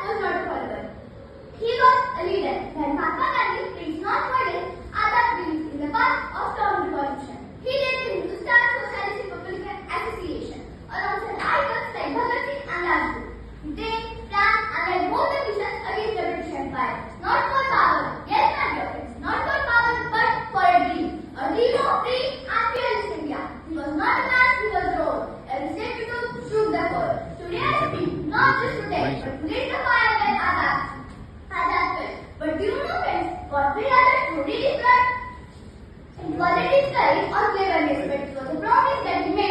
was not a follower. He was a leader. When Mahatma Gandhi preached not violence, Azad believed in the path of strong revolution. He led the Hindustan Socialist Republican Association alongside icons like Bhagat Singh and Rajguru. They planned and led both the missions against the British Empire, not for power, yes my dear friends, not for power but for a dream of free and fearless India. He was not a man, he was a role. Every step he took shook the world. Today I speak not just to tell, but to lead the fire like Azad felt. But do you know friends, what made Azad truly different? It wasn't his courage or cleverness, but it was the promise that he made.